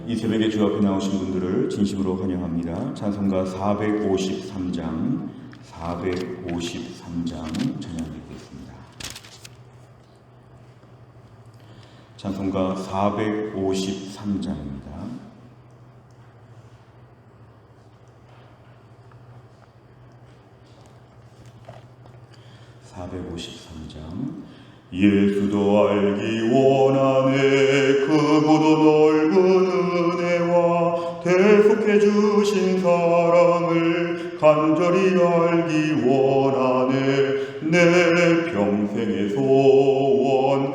이 새벽에 주 앞에 나오신 분들을 진심으로 환영합니다. 찬송가 453장 찬양드리겠습니다. 찬송가 453장입니다. 예수도 알기 원하네 크고도 넓은 은혜와 대속해 주신 사랑을 간절히 알기 원하네 내 평생의 소원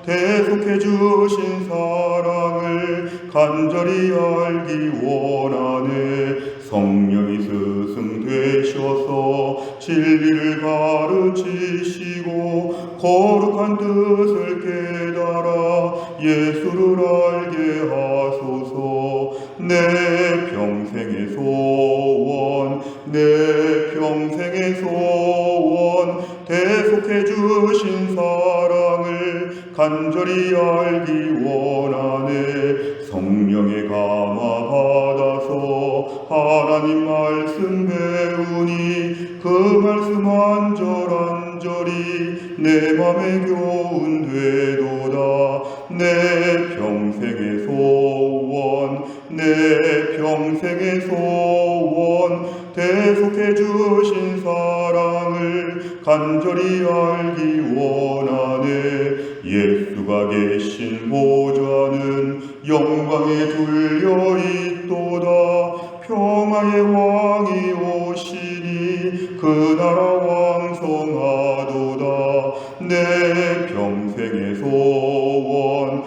대속해 주신 사랑을 간절히 알기 원하네 성령이 스승 되셔서 진리를 가르치시고 거룩한 뜻을 깨달아 예수를 알게 하소서 내 평생의 소원 대속해 주신 사랑을 간절히 알기 원하네 성령의 감화 받아서 하나님 말씀 배우니 그 말씀 안절안절이 내 맘에 교훈 되도다 내 평생의 소원 대속해 주신 사랑을 간절히 알기 원하네 예수가 계신 보좌는 영광에 둘려 있도다 평화의 왕이 오시니 그 나라 왕성하도다 내 평생의 소원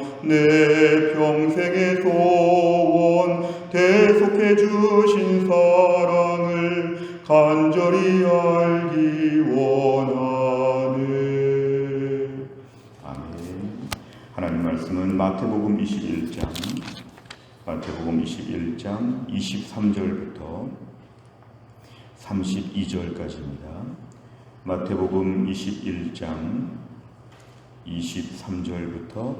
대속해 주신 사랑을 간절히 알기 원하네. 아멘. 하나님 말씀은 마태복음 21장 23절부터 32절까지입니다. 마태복음 21장 23절부터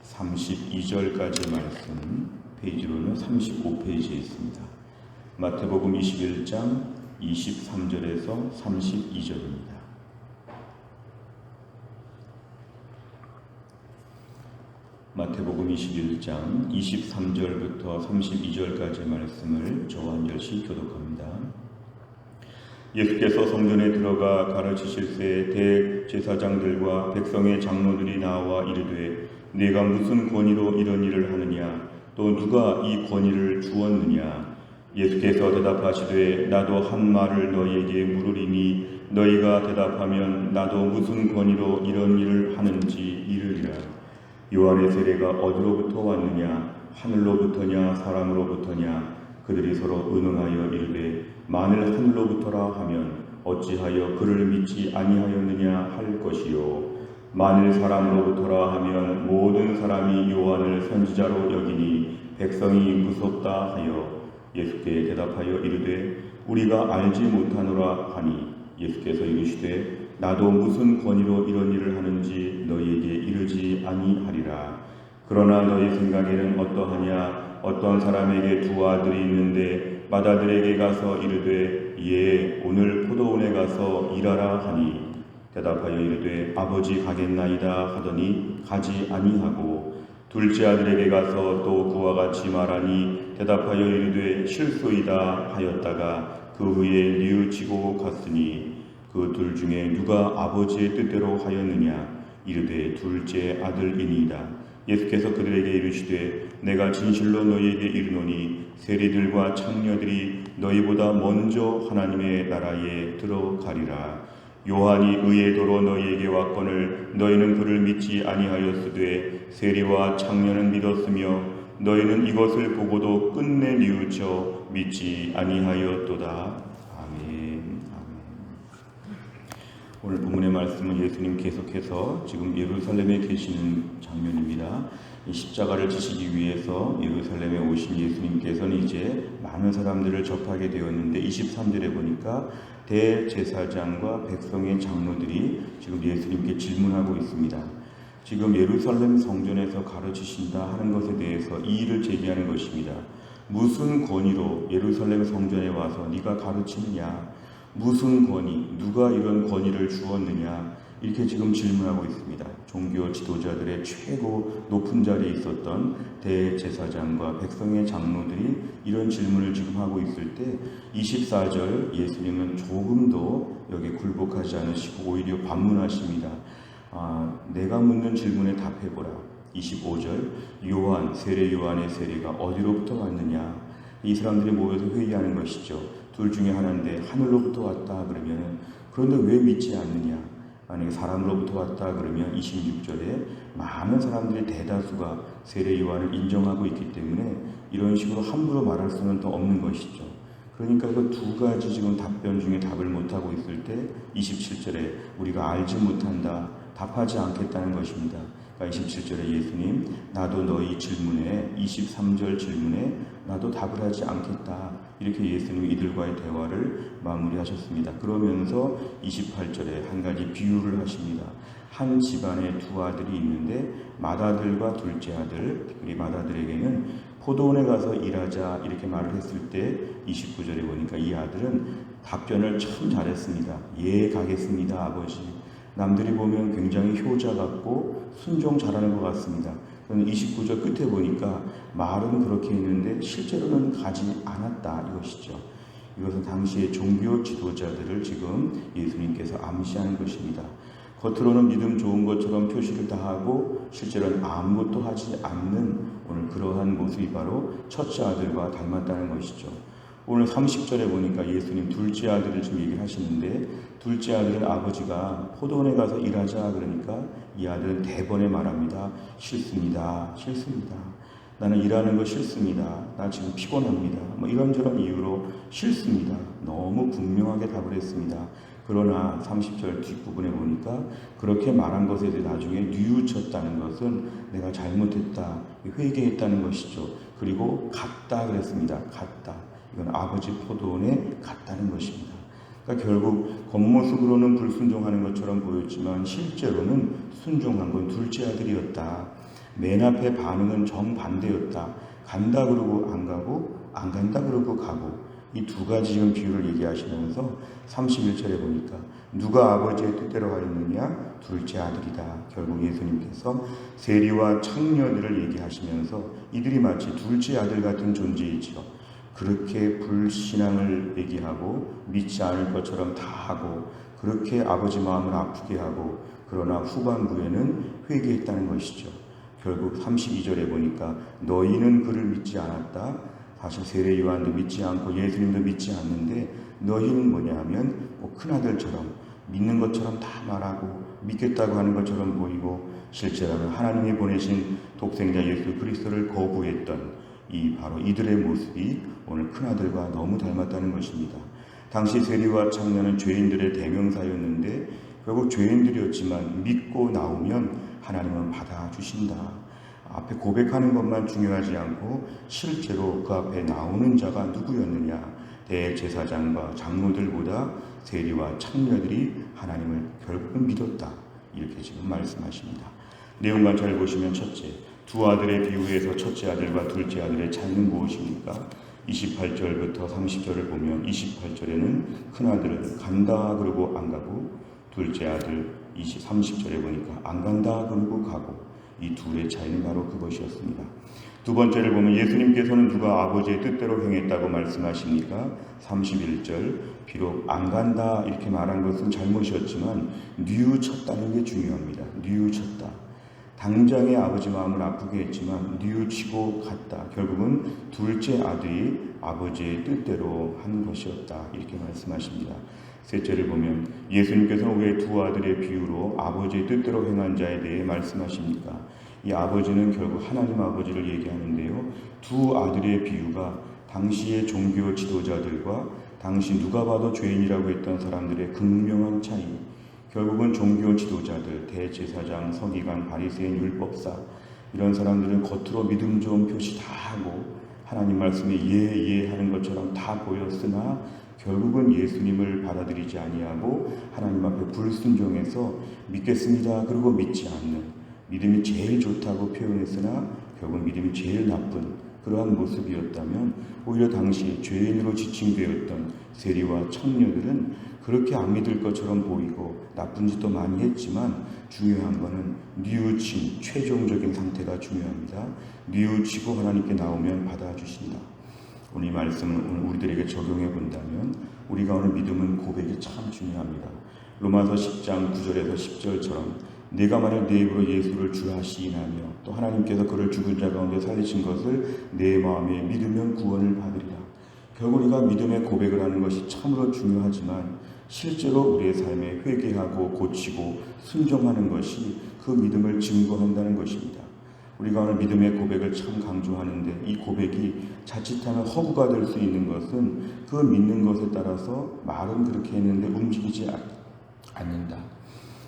32절까지 말씀 페이지로는 35페이지에 있습니다. 마태복음 21장 23절에서 32절입니다. 마태복음 21장 23절부터 32절까지 말씀을 저와 한절씩 교독합니다. 예수께서 성전에 들어가 가르치실새 대제사장들과 백성의 장로들이 나와 이르되 네가 무슨 권위로 이런 일을 하느냐 또 누가 이 권위를 주었느냐 예수께서 대답하시되 나도 한 말을 너희에게 물으리니 너희가 대답하면 나도 무슨 권위로 이런 일을 하는지 이르리라. 요한의 세례가 어디로부터 왔느냐 하늘로부터냐 사람으로부터냐 그들이 서로 의논하여 이르되 만일 하늘로부터라 하면 어찌하여 그를 믿지 아니하였느냐 할 것이요 만일 사람으로부터라 하면 모든 사람이 요한을 선지자로 여기니 백성이 무섭다 하여 예수께 대답하여 이르되 우리가 알지 못하노라 하니 예수께서 이르시되 나도 무슨 권위로 이런 일을 하는지 너희에게 이르지 아니하리라. 그러나 너희 생각에는 어떠하냐 어떤 사람에게 두 아들이 있는데 맏아들에게 가서 이르되 예 오늘 포도원에 가서 일하라 하니 대답하여 이르되 아버지 가겠나이다 하더니 가지 아니하고 둘째 아들에게 가서 또 그와 같이 말하니 대답하여 이르되 실소이다 하였다가 그 후에 뉘우치고 갔으니 그 둘 중에 누가 아버지의 뜻대로 하였느냐 이르되 둘째 아들이니이다. 예수께서 그들에게 이르시되 내가 진실로 너희에게 이르노니 세리들과 창녀들이 너희보다 먼저 하나님의 나라에 들어가리라. 요한이 의의 도로 너희에게 왔거늘 너희는 그를 믿지 아니하였으되 세리와 창녀는 믿었으며 너희는 이것을 보고도 끝내 뉘우쳐 믿지 아니하였도다. 오늘 본문의 말씀은 예수님 계속해서 지금 예루살렘에 계시는 장면입니다. 이 십자가를 지시기 위해서 예루살렘에 오신 예수님께서는 이제 많은 사람들을 접하게 되었는데 23절에 보니까 대제사장과 백성의 장로들이 지금 예수님께 질문하고 있습니다. 지금 예루살렘 성전에서 가르치신다 하는 것에 대해서 이의를 제기하는 것입니다. 무슨 권위로 예루살렘 성전에 와서 네가 가르치느냐? 무슨 권위? 누가 이런 권위를 주었느냐? 이렇게 지금 질문하고 있습니다. 종교 지도자들의 최고 높은 자리에 있었던 대제사장과 백성의 장로들이 이런 질문을 지금 하고 있을 때 24절 예수님은 조금도 여기에 굴복하지 않으시고 오히려 반문하십니다. 내가 묻는 질문에 답해보라. 25절 요한, 세례 요한의 세례가 어디로부터 왔느냐? 이 사람들이 모여서 회의하는 것이죠. 둘 중에 하나인데 하늘로부터 왔다 그러면 그런데 왜 믿지 않느냐? 만약에 사람으로부터 왔다 그러면 26절에 많은 사람들의 대다수가 세례 요한을 인정하고 있기 때문에 이런 식으로 함부로 말할 수는 또 없는 것이죠. 그러니까 그 두 가지 지금 답변 중에 답을 못하고 있을 때 27절에 우리가 알지 못한다, 답하지 않겠다는 것입니다. 그러니까 27절에 예수님 나도 너희 질문에 23절 질문에 나도 답을 하지 않겠다. 이렇게 예수님이 이들과의 대화를 마무리하셨습니다. 그러면서 28절에 한 가지 비유를 하십니다. 한 집안에 두 아들이 있는데 맏아들과 둘째 아들, 우리 맏아들에게는 포도원에 가서 일하자 이렇게 말을 했을 때 29절에 보니까 이 아들은 답변을 참 잘했습니다. 예, 가겠습니다, 아버지. 남들이 보면 굉장히 효자 같고 순종 잘하는 것 같습니다. 그런데 29절 끝에 보니까 말은 그렇게 했는데 실제로는 가지 않았다 이것이죠. 이것은 당시의 종교 지도자들을 지금 예수님께서 암시하는 것입니다. 겉으로는 믿음 좋은 것처럼 표시를 다하고 실제로는 아무것도 하지 않는 오늘 그러한 모습이 바로 첫째 아들과 닮았다는 것이죠. 오늘 30절에 보니까 예수님 둘째 아들을 지금 얘기를 하시는데 둘째 아들은 아버지가 포도원에 가서 일하자 그러니까 이 아들은 대번에 말합니다. 싫습니다. 싫습니다. 나는 일하는 거 싫습니다. 나 지금 피곤합니다. 이런저런 이유로 싫습니다. 너무 분명하게 답을 했습니다. 그러나 30절 뒷부분에 보니까 그렇게 말한 것에 대해 나중에 뉘우쳤다는 것은 내가 잘못했다, 회개했다는 것이죠. 그리고 갔다 그랬습니다. 갔다. 이건 아버지 포도원에 갔다는 것입니다. 그러니까 결국 겉모습으로는 불순종하는 것처럼 보였지만 실제로는 순종한 건 둘째 아들이었다. 맨 앞에 반응은 정반대였다. 간다 그러고 안 가고 안 간다 그러고 가고 이 두 가지 지금 비유를 얘기하시면서 31절에 보니까 누가 아버지의 뜻대로 하였느냐? 둘째 아들이다. 결국 예수님께서 세리와 창녀들을 얘기하시면서 이들이 마치 둘째 아들 같은 존재이지요. 그렇게 불신앙을 얘기하고 믿지 않을 것처럼 다 하고 그렇게 아버지 마음을 아프게 하고 그러나 후반부에는 회개했다는 것이죠. 결국 32절에 보니까 너희는 그를 믿지 않았다. 사실 세례 요한도 믿지 않고 예수님도 믿지 않는데 너희는 뭐냐 하면 큰아들처럼 믿는 것처럼 다 말하고 믿겠다고 하는 것처럼 보이고 실제로는 하나님이 보내신 독생자 예수 그리스도를 거부했던 이 바로 이들의 모습이 오늘 큰아들과 너무 닮았다는 것입니다. 당시 세리와 창녀는 죄인들의 대명사였는데 결국 죄인들이었지만 믿고 나오면 하나님은 받아주신다. 앞에 고백하는 것만 중요하지 않고 실제로 그 앞에 나오는 자가 누구였느냐. 대제사장과 장로들보다 세리와 창녀들이 하나님을 결국은 믿었다. 이렇게 지금 말씀하십니다. 내용만 잘 보시면 첫째, 두 아들의 비유에서 첫째 아들과 둘째 아들의 차이는 무엇입니까? 28절부터 30절을 보면 28절에는 큰아들은 간다 그러고 안 가고 둘째 아들 30절에 보니까 안 간다 그러고 가고 이 둘의 차이는 바로 그것이었습니다. 두 번째를 보면 예수님께서는 누가 아버지의 뜻대로 행했다고 말씀하십니까? 31절 비록 안 간다 이렇게 말한 것은 잘못이었지만 뉘우쳤다는 게 중요합니다. 뉘우쳤다. 당장에 아버지 마음을 아프게 했지만 뉘우치고 갔다. 결국은 둘째 아들이 아버지의 뜻대로 한 것이었다. 이렇게 말씀하십니다. 셋째를 보면 예수님께서는 왜 두 아들의 비유로 아버지의 뜻대로 행한 자에 대해 말씀하십니까? 이 아버지는 결국 하나님 아버지를 얘기하는데요. 두 아들의 비유가 당시의 종교 지도자들과 당시 누가 봐도 죄인이라고 했던 사람들의 극명한 차이, 결국은 종교 지도자들, 대제사장, 서기관, 바리새인, 율법사 이런 사람들은 겉으로 믿음 좋은 표시 다 하고 하나님 말씀에 예 하는 것처럼 다 보였으나 결국은 예수님을 받아들이지 아니하고 하나님 앞에 불순종해서 믿겠습니다. 그리고 믿지 않는 믿음이 제일 좋다고 표현했으나 결국 믿음이 제일 나쁜 그러한 모습이었다면 오히려 당시 죄인으로 지칭되었던 세리와 청녀들은 그렇게 안 믿을 것처럼 보이고 나쁜 짓도 많이 했지만 중요한 것은 뉘우침, 최종적인 상태가 중요합니다. 뉘우치고 하나님께 나오면 받아주신다. 오늘 이 말씀을 오늘 우리들에게 적용해 본다면 우리가 오늘 믿음은 고백이 참 중요합니다. 로마서 10장 9절에서 10절처럼 내가 만일 내 입으로 예수를 주 하시나며 또 하나님께서 그를 죽은 자 가운데 살리신 것을 내 마음에 믿으면 구원을 받으리라. 결국 우리가 믿음의 고백을 하는 것이 참으로 중요하지만 실제로 우리의 삶에 회개하고 고치고 순종하는 것이 그 믿음을 증거한다는 것입니다. 우리가 오늘 믿음의 고백을 참 강조하는데 이 고백이 자칫하면 허구가 될 수 있는 것은 그 믿는 것에 따라서 말은 그렇게 했는데 움직이지 않는다.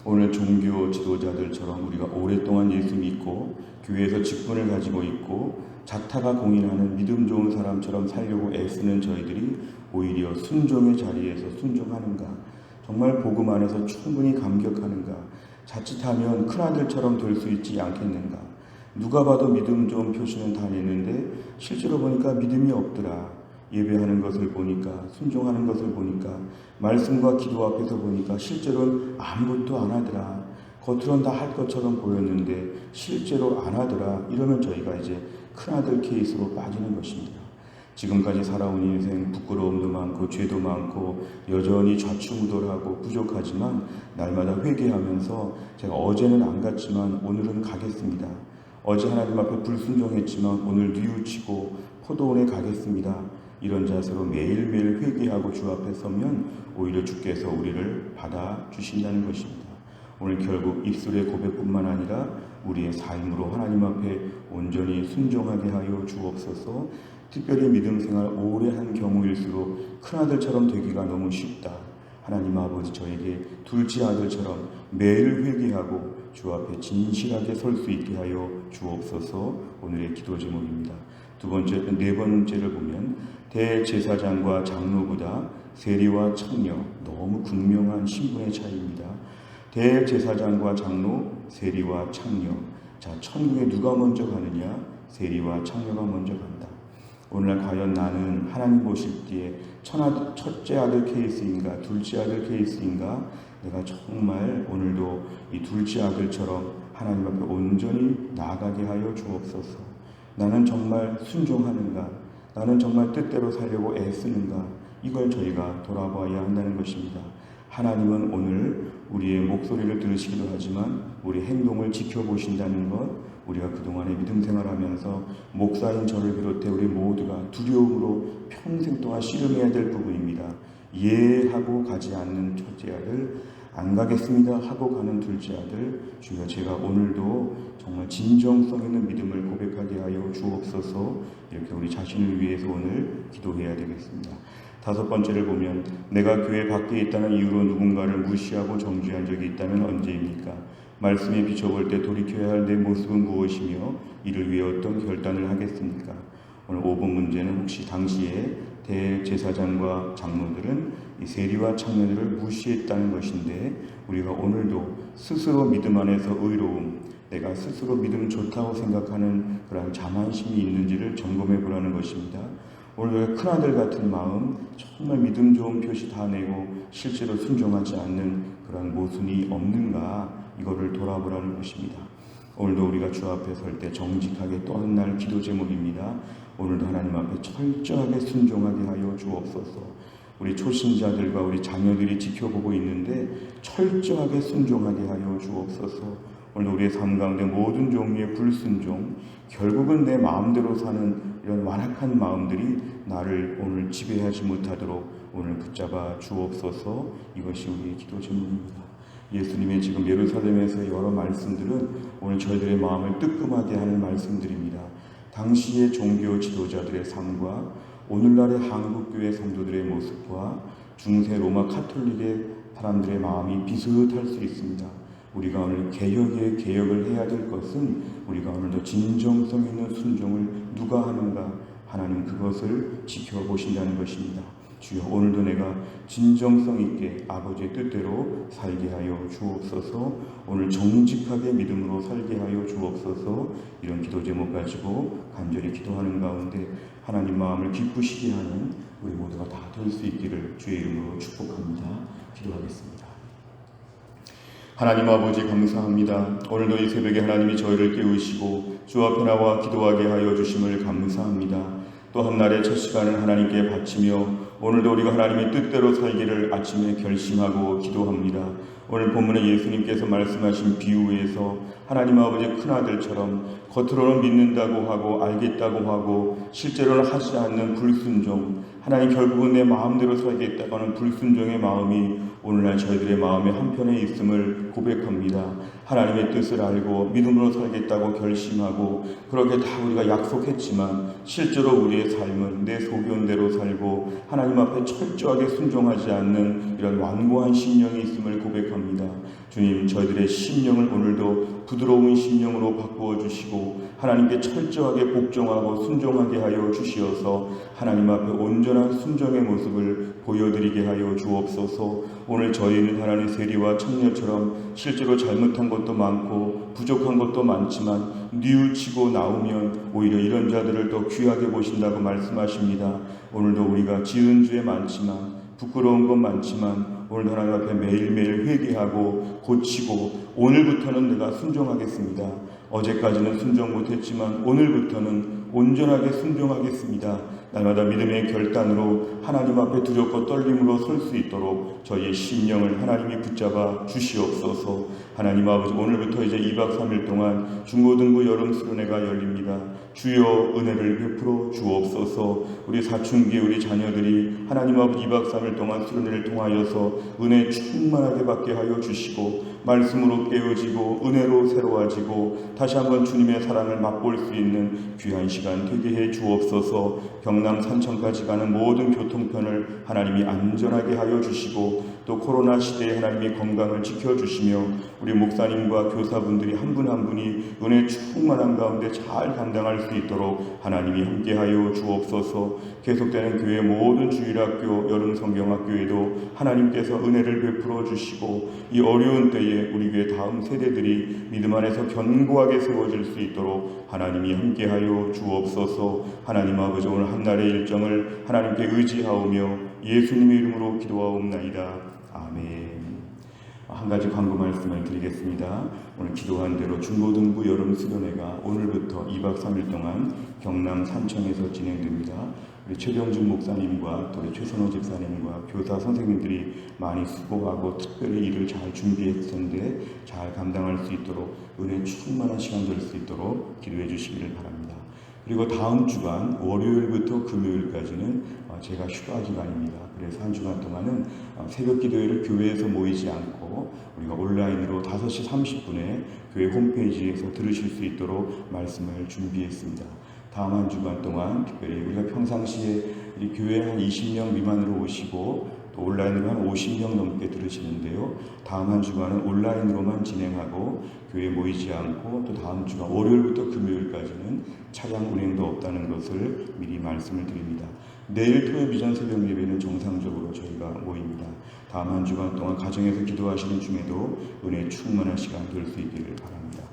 오늘 종교 지도자들처럼 우리가 오랫동안 예수 믿고 교회에서 직분을 가지고 있고 자타가 공인하는 믿음 좋은 사람처럼 살려고 애쓰는 저희들이 오히려 순종의 자리에서 순종하는가? 정말 복음 안에서 충분히 감격하는가? 자칫하면 큰아들처럼 될 수 있지 않겠는가? 누가 봐도 믿음 좋은 표시는 다 냈는데 실제로 보니까 믿음이 없더라. 예배하는 것을 보니까, 순종하는 것을 보니까, 말씀과 기도 앞에서 보니까 실제로는 아무것도 안 하더라. 겉으로는 다 할 것처럼 보였는데 실제로 안 하더라. 이러면 저희가 이제 큰아들 케이스로 빠지는 것입니다. 지금까지 살아온 인생 부끄러움도 많고 죄도 많고 여전히 좌충우돌하고 부족하지만 날마다 회개하면서 제가 어제는 안 갔지만 오늘은 가겠습니다. 어제 하나님 앞에 불순종했지만 오늘 뉘우치고 포도원에 가겠습니다. 이런 자세로 매일매일 회개하고 주 앞에 서면 오히려 주께서 우리를 받아주신다는 것입니다. 오늘 결국 입술의 고백뿐만 아니라 우리의 삶으로 하나님 앞에 온전히 순종하게 하여 주옵소서. 특별히 믿음 생활 오래 한 경우일수록 큰아들처럼 되기가 너무 쉽다. 하나님 아버지 저에게 둘째 아들처럼 매일 회개하고 주 앞에 진실하게 설 수 있게 하여 주옵소서. 오늘의 기도 제목입니다. 네 번째를 보면 대제사장과 장로보다 세리와 청녀, 너무 극명한 신분의 차이입니다. 대제사장과 장로, 세리와 청녀. 자, 천국에 누가 먼저 가느냐? 세리와 청녀가 먼저 간다. 오늘날 과연 나는 하나님 보실 때에 첫째 아들 케이스인가 둘째 아들 케이스인가? 내가 정말 오늘도 이 둘째 아들처럼 하나님 앞에 온전히 나아가게 하여 주옵소서. 나는 정말 순종하는가? 나는 정말 뜻대로 살려고 애쓰는가? 이걸 저희가 돌아봐야 한다는 것입니다. 하나님은 오늘 우리의 목소리를 들으시기도 하지만 우리 행동을 지켜보신다는 것, 우리가 그동안에 믿음 생활하면서 목사인 저를 비롯해 우리 모두가 두려움으로 평생 동안 씨름해야 될 부분입니다. 예 하고 가지 않는 첫째 아들, 안 가겠습니다 하고 가는 둘째 아들, 주여 제가 오늘도 정말 진정성 있는 믿음을 고백하게 하여 주옵소서. 이렇게 우리 자신을 위해서 오늘 기도해야 되겠습니다. 다섯 번째를 보면 내가 교회 밖에 있다는 이유로 누군가를 무시하고 정죄한 적이 있다면 언제입니까? 말씀에 비춰볼 때 돌이켜야 할 내 모습은 무엇이며 이를 위해 어떤 결단을 하겠습니까? 오늘 5번 문제는 혹시 당시에 대제사장과 장로들은 이 세리와 청년들을 무시했다는 것인데 우리가 오늘도 스스로 믿음 안에서 의로움, 내가 스스로 믿음 좋다고 생각하는 그런 자만심이 있는지를 점검해 보라는 것입니다. 오늘 큰아들 같은 마음, 정말 믿음 좋은 표시 다 내고 실제로 순종하지 않는 그런 모순이 없는가, 이거를 돌아보라는 것입니다. 오늘도 우리가 주 앞에 설 때 정직하게 또 한 날 기도 제목입니다. 오늘도 하나님 앞에 철저하게 순종하게 하여 주옵소서. 우리 초신자들과 우리 자녀들이 지켜보고 있는데 철저하게 순종하게 하여 주옵소서. 오늘 우리의 삶 가운데 모든 종류의 불순종, 결국은 내 마음대로 사는 이런 완악한 마음들이 나를 오늘 지배하지 못하도록 오늘 붙잡아 주옵소서. 이것이 우리의 기도 제목입니다. 예수님의 지금 예루살렘에서 여러 말씀들은 오늘 저희들의 마음을 뜨끔하게 하는 말씀들입니다. 당시의 종교 지도자들의 삶과 오늘날의 한국교회 성도들의 모습과 중세 로마 카톨릭의 사람들의 마음이 비슷할 수 있습니다. 우리가 오늘 개혁을 해야 될 것은 우리가 오늘도 진정성 있는 순종을 누가 하는가? 하나님 그것을 지켜보신다는 것입니다. 주여, 오늘도 내가 진정성 있게 아버지의 뜻대로 살게 하여 주옵소서. 오늘 정직하게 믿음으로 살게 하여 주옵소서. 이런 기도 제목 가지고 간절히 기도하는 가운데 하나님 마음을 기쁘시게 하는 우리 모두가 다 될 수 있기를 주의 이름으로 축복합니다. 기도하겠습니다. 하나님 아버지, 감사합니다. 오늘도 이 새벽에 하나님이 저희를 깨우시고 주 앞에 나와 기도하게 하여 주심을 감사합니다. 또 한날의 첫 시간을 하나님께 바치며 오늘도 우리가 하나님의 뜻대로 살기를 아침에 결심하고 기도합니다. 오늘 본문에 예수님께서 말씀하신 비유에서 하나님 아버지의 큰아들처럼 겉으로는 믿는다고 하고 알겠다고 하고 실제로는 하지 않는 불순종, 하나님 결국은 내 마음대로 살겠다고 하는 불순종의 마음이 오늘날 저희들의 마음의 한편에 있음을 고백합니다. 하나님의 뜻을 알고 믿음으로 살겠다고 결심하고 그렇게 다 우리가 약속했지만 실제로 우리의 삶은 내 소견대로 살고 하나님 앞에 철저하게 순종하지 않는 이런 완고한 심령이 있음을 고백합니다. 주님, 저희들의 심령을 오늘도 부드러운 심령으로 바꾸어 주시고 하나님께 철저하게 복종하고 순종하게 하여 주시어서 하나님 앞에 온전한 순종의 모습을 보여드리게 하여 주옵소서. 오늘 저희는 하나님의 세리와 청년처럼 실제로 잘못한 것도 많고 부족한 것도 많지만 뉘우치고 나오면 오히려 이런 자들을 더 귀하게 보신다고 말씀하십니다. 오늘도 우리가 지은 죄 많지만 부끄러운 것 많지만 오늘 하나님 앞에 매일매일 회개하고 고치고 오늘부터는 내가 순종하겠습니다. 어제까지는 순종 못했지만 오늘부터는 온전하게 순종하겠습니다. 날마다 믿음의 결단으로 하나님 앞에 두렵고 떨림으로 설 수 있도록 저희의 심령을 하나님이 붙잡아 주시옵소서. 하나님 아버지, 오늘부터 이제 2박 3일 동안 중고등부 여름 수련회가 열립니다. 주여, 은혜를 베풀어 주옵소서. 우리 사춘기 우리 자녀들이 하나님 아버지 2박 3일 동안 수련회를 통하여서 은혜 충만하게 받게 하여 주시고 말씀으로 깨어지고 은혜로 새로워지고 다시 한번 주님의 사랑을 맛볼 수 있는 귀한 시간 되게 해 주옵소서. 경남 산청까지 가는 모든 교통편을 하나님이 안전하게 하여 주시고 또 코로나 시대에 하나님이 건강을 지켜주시며 우리 목사님과 교사분들이 한 분 한 분이 은혜 충만한 가운데 잘 감당할 수 있도록 하나님이 함께하여 주옵소서. 계속되는 교회 모든 주일학교 여름 성경학교에도 하나님께서 은혜를 베풀어 주시고 이 어려운 때에 우리 교회 다음 세대들이 믿음 안에서 견고하게 세워질 수 있도록 하나님이 함께하여 주옵소서. 하나님 아버지, 오늘 한날의 일정을 하나님께 의지하오며 예수님의 이름으로 기도하옵나이다. 아멘. 한 가지 광고 말씀을 드리겠습니다. 오늘 기도한 대로 중고등부 여름 수련회가 오늘부터 2박 3일 동안 경남 산청에서 진행됩니다. 우리 최병준 목사님과 또 우리 최선호 집사님과 교사 선생님들이 많이 수고하고 특별히 일을 잘 준비했을 텐데 잘 감당할 수 있도록 은혜 충만한 시간 될 수 있도록 기도해 주시기를 바랍니다. 그리고 다음 주간 월요일부터 금요일까지는 제가 휴가 기간입니다. 그래서 한 주간 동안은 새벽 기도회를 교회에서 모이지 않고 우리가 온라인으로 5시 30분에 교회 홈페이지에서 들으실 수 있도록 말씀을 준비했습니다. 다음 한 주간 동안 특별히 우리가 평상시에 이 교회에 한 20명 미만으로 오시고 또 온라인으로 한 50명 넘게 들으시는데요. 다음 한 주간은 온라인으로만 진행하고 교회에 모이지 않고 또 다음 주간 월요일부터 금요일까지는 차량 운행도 없다는 것을 미리 말씀을 드립니다. 내일 토요일 비전 새벽 예배는 정상적으로 저희가 모입니다. 다음 한 주간 동안 가정에서 기도하시는 중에도 은혜 충만한 시간 될 수 있기를 바랍니다.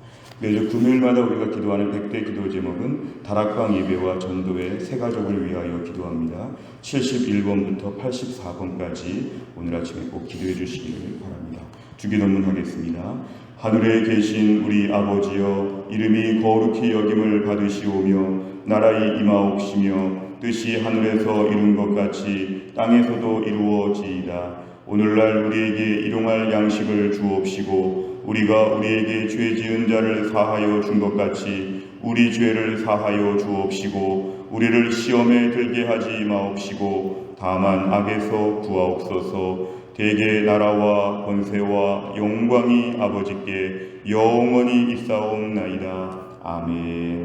매주 금요일마다 우리가 기도하는 100대 기도 제목은 다락방 예배와 전도회 세 가족을 위하여 기도합니다. 71번부터 84번까지 오늘 아침에 꼭 기도해 주시기를 바랍니다. 주기도문 하겠습니다. 하늘에 계신 우리 아버지여, 이름이 거룩히 여김을 받으시오며 나라의 임하옵시며 뜻이 하늘에서 이룬 것 같이 땅에서도 이루어지이다. 오늘날 우리에게 일용할 양식을 주옵시고 우리가 우리에게 죄 지은 자를 사하여 준 것 같이 우리 죄를 사하여 주옵시고 우리를 시험에 들게 하지 마옵시고 다만 악에서 구하옵소서. 대개 나라와 권세와 영광이 아버지께 영원히 있사옵나이다. 아멘.